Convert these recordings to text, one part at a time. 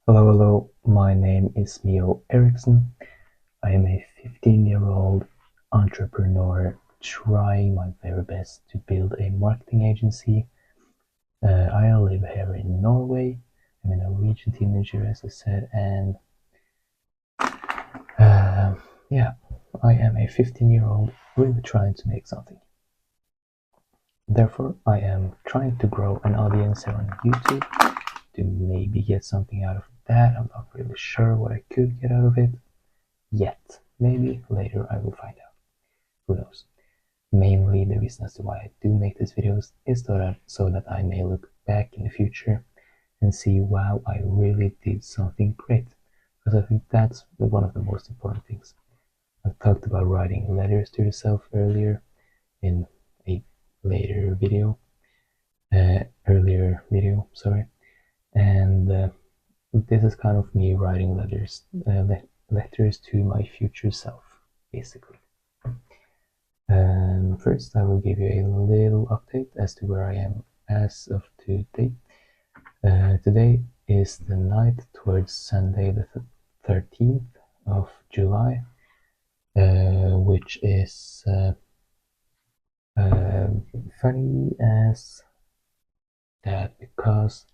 Hello, my name is Mio Eriksson. I am a 15-year-old entrepreneur trying my very best to build a marketing agency. I live here in Norway. I'm a Norwegian teenager, as I said, and uh, yeah, I am a 15-year-old really trying to make something. Therefore, I am trying to grow an audience here on YouTube to maybe get something out of that. I'm not really sure what I could get out of it yet. Maybe later I will find out. Who knows? Mainly the reason as to why I do make these videos is so that I may look back in the future and see, wow, I really did something great. Because I think that's one of the most important things. I've talked about writing letters to yourself earlier in a later video, earlier video, sorry. And this is kind of me writing letters to my future self, basically. First, I will give you a little update as to where I am as of today. Today is the night towards Sunday, the 13th of July, which is funny as that because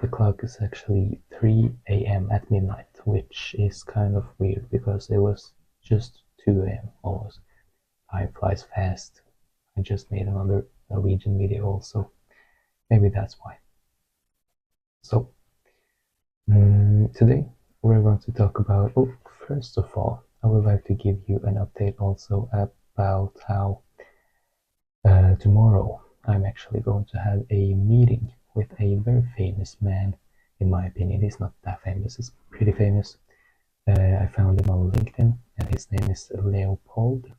the clock is actually 3 a.m. at midnight, which is kind of weird because it was just 2 a.m. almost. Time flies fast. I just made another Norwegian video also. Maybe that's why. So, today we're going to talk about, first of all, I would like to give you an update also about how tomorrow I'm actually going to have a meeting with a very famous man. In my opinion, he's not that famous, he's pretty famous. I found him on LinkedIn and his name is Leopold.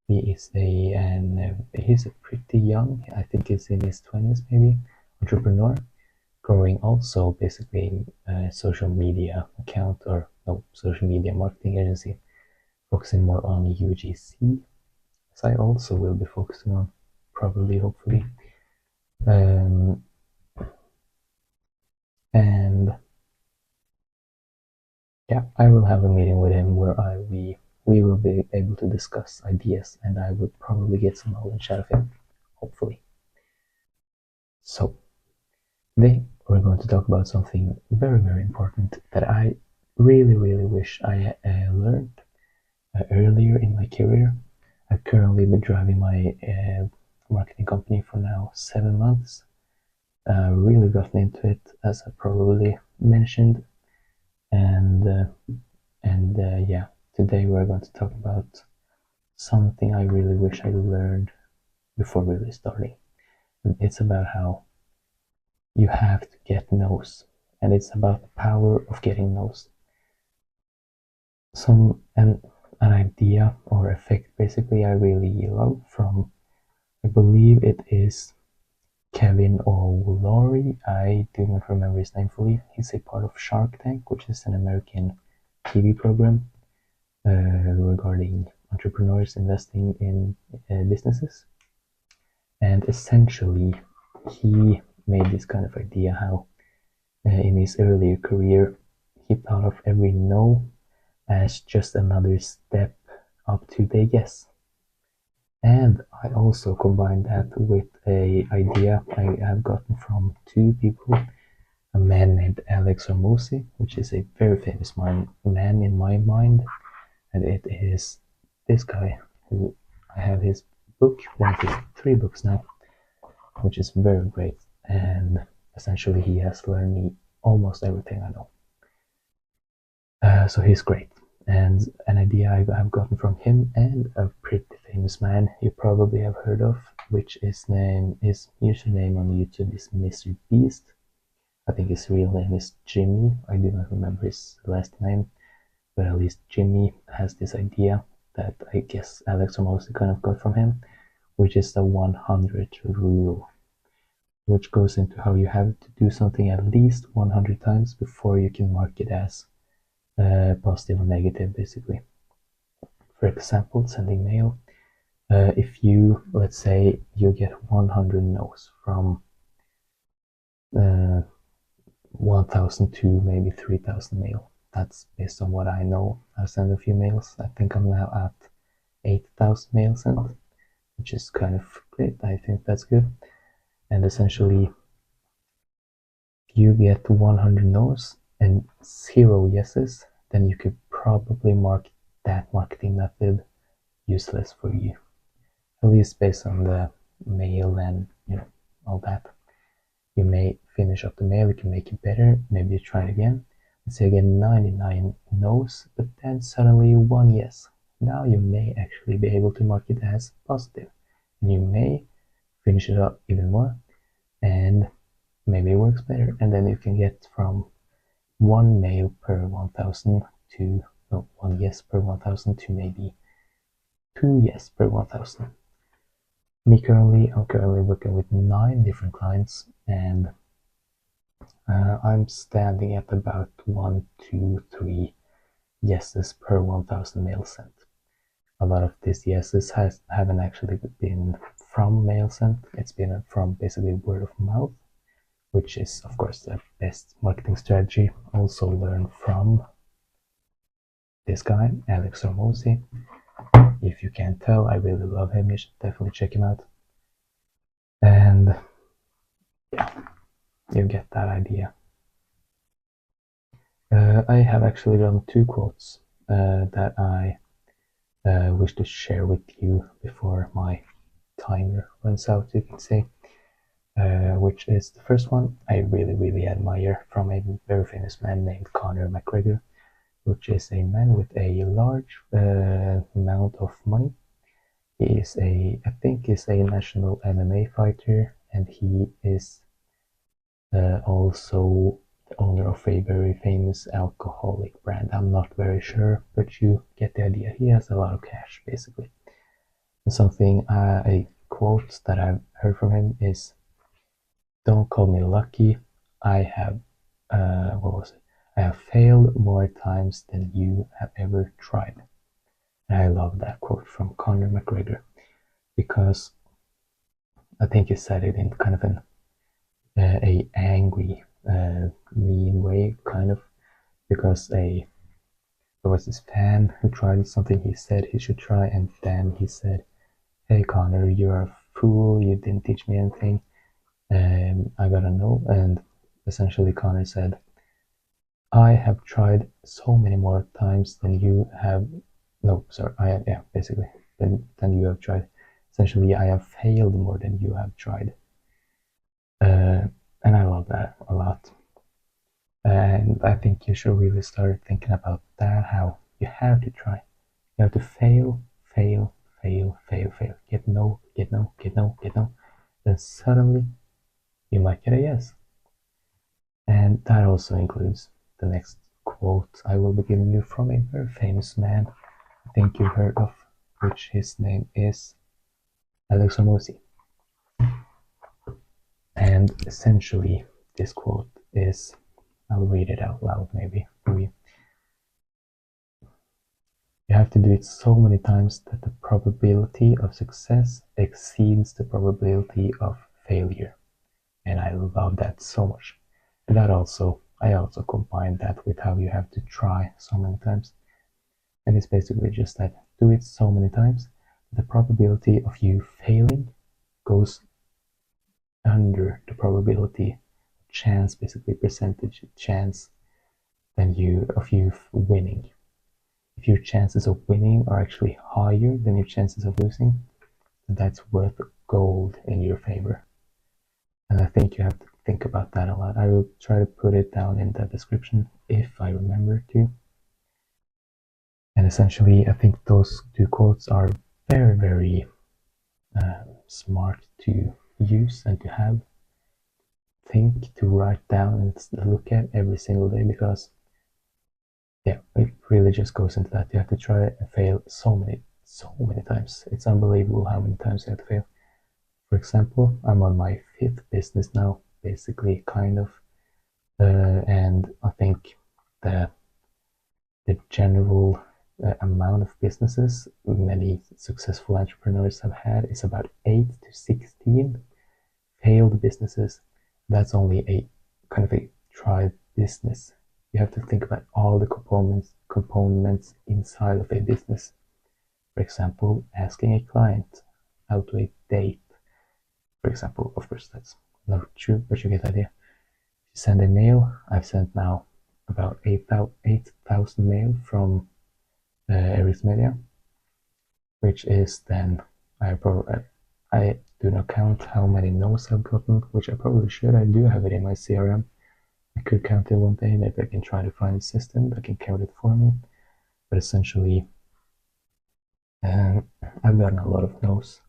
He is he's a pretty young, I think he's in his 20s maybe, entrepreneur, growing also basically a social media account or no, social media marketing agency, focusing more on UGC, as I also will be focusing on, probably, hopefully. Um, and yeah, I will have a meeting with him where we will be able to discuss ideas and I will probably get some knowledge out of him, hopefully. So, today we're going to talk about something very, very important that I really, really wish I learned earlier in my career. I've currently been driving my marketing company for now 7 months. Really gotten into it, as I probably mentioned, and yeah, today we're going to talk about something I really wish I learned before really starting. And it's about how you have to get no's, and it's about the power of getting no's. An idea or effect basically I really love from, I believe it is Kevin O'Leary. I do not remember his name fully. He's a part of Shark Tank, which is an American TV program regarding entrepreneurs investing in businesses. And essentially, he made this kind of idea how in his earlier career he thought of every no as just another step up to the yes. And I also combined that with a idea I have gotten from two people, a man named Alex Hormozi, which is a very famous man in my mind, and it is this guy who I have his book, one of his three books now, which is very great, and essentially he has learned me almost everything I know. So he's great. And an idea I've gotten from him and a pretty famous man you probably have heard of, which his username on YouTube is Mr. Beast. I think his real name is Jimmy. I do not remember his last name, but at least Jimmy has this idea that I guess Alex Hormozi kind of got from him, which is the 100 rule, which goes into how you have to do something at least 100 times before you can mark it as positive or negative, basically. For example, sending mail. If you, let's say, you get 100 no's from 1,000 to maybe 3,000 mail. That's based on what I know. I've sent a few mails. I think I'm now at 8,000 mails sent, which is kind of great. I think that's good. And essentially, if you get 100 no's and 0 yeses, then you could probably mark that marketing method useless for you, at least based on the mail and all that. You may finish up the mail, you can make it better, maybe you try it again. Let's say again 99 no's, but then suddenly 1 yes. Now you may actually be able to mark it as positive, and you may finish it up even more, and maybe it works better, and then you can get from 1 mail per 1,000 to 1 yes per 1,000 to maybe 2 yes per 1,000. I'm currently working with 9 different clients, and I'm standing at about 1, 2, 3 yeses per 1,000 mail sent. A lot of these yeses haven't actually been from mail sent. It's been from basically word of mouth, which is of course the best marketing strategy. Also learn from this guy, Alex Hormozi. If you can't tell, I really love him. You should definitely check him out. And yeah, you get that idea. I have actually done 2 quotes that I wish to share with you before my timer runs out, you can say. Which is the first one I really admire, from a very famous man named Conor McGregor, which is a man with a large amount of money. He is I think he's a national MMA fighter, and he is also the owner of a very famous alcoholic brand. I'm not very sure, but you get the idea. He has a lot of cash, basically. And something, a quote that I've heard from him is, "Don't call me lucky. I have, what was it? I have failed more times than you have ever tried." And I love that quote from Conor McGregor, because I think he said it in kind of a angry, mean way, kind of, because there was this fan who tried something he said he should try, and then he said, "Hey Connor, you're a fool. You didn't teach me anything. I gotta know." And essentially, Connor said, "I have tried so many more times than you have." No, sorry. Basically, than you have tried. Essentially, I have failed more than you have tried. And I love that a lot. And I think you should really start thinking about that, how you have to try. You have to fail, fail, fail, fail, fail. Get no, get no, get no, get no. Then suddenly you might get a yes. And that also includes the next quote I will be giving you, from a very famous man I think you heard of, which his name is Alex Hormozi. And essentially, this quote is, I'll read it out loud maybe for you. "You have to do it so many times that the probability of success exceeds the probability of failure." And I love that so much. And I also combine that with how you have to try so many times. And it's basically just that, do it so many times, the probability of you failing goes under the probability chance, basically percentage chance, of you winning. If your chances of winning are actually higher than your chances of losing, that's worth gold in your favor. And I think you have to think about that a lot. I will try to put it down in the description if I remember to. And essentially, I think those 2 quotes are very smart to use and to have, to write down and look at every single day, because yeah, it really just goes into that. You have to try and fail so many times. It's unbelievable how many times you have to fail. For example, I'm on my 5th business now, basically, kind of, and I think the general amount of businesses many successful entrepreneurs have had is about 8 to 16 failed businesses. That's only a kind of a try business, you have to think about all the components inside of a business. For example, asking a client out to a date. For example, of course, that's not true, but you get the idea. You send a mail. I've sent now about 8,000 mail from Eric's Media, which is then I do not count how many no's I've gotten, which I probably should. I do have it in my CRM. I could count it one day. Maybe I can try to find a system that can count it for me. But essentially, I've gotten a lot of no's.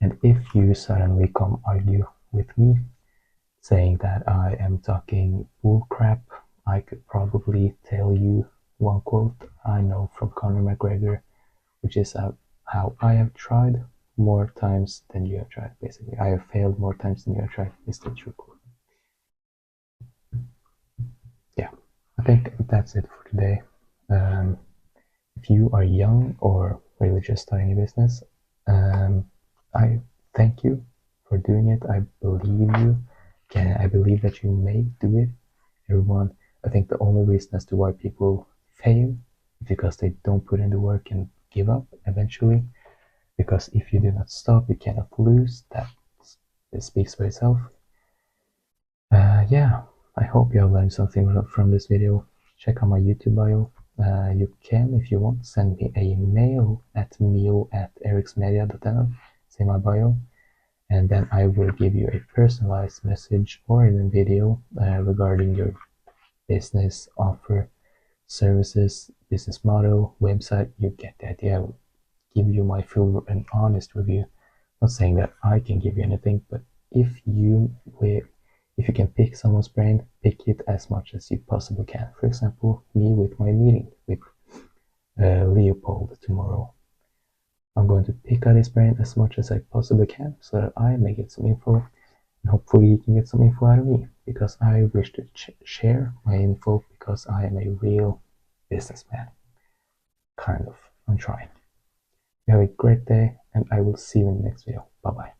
And if you suddenly come argue with me, saying that I am talking bullcrap, I could probably tell you one quote I know from Conor McGregor, which is how I have tried more times than you have tried. Basically, I have failed more times than you have tried. Is the true quote. Yeah, I think that's it for today. If you are young or really just starting a business, I thank you for doing it. I believe you. I believe that you may do it. Everyone, I think the only reason as to why people fail is because they don't put in the work and give up eventually. Because if you do not stop, you cannot lose. That it speaks for itself. Yeah, I hope you have learned something from this video. Check out my YouTube bio. You can, if you want, send me a mail at mail@ericsmedia.nl, say my bio, and then I will give you a personalized message or even video regarding your business offer, services, business model, website. You get the idea. I will give you my full and honest review. Not saying that I can give you anything, but if you can pick someone's brain, pick it as much as you possibly can. For example, me with my meeting with Leopold tomorrow. I'm going to pick out his brain as much as I possibly can so that I may get some info, and hopefully he can get some info out of me, because I wish to share my info because I am a real businessman. Kind of. I'm trying. You have a great day, and I will see you in the next video. Bye bye.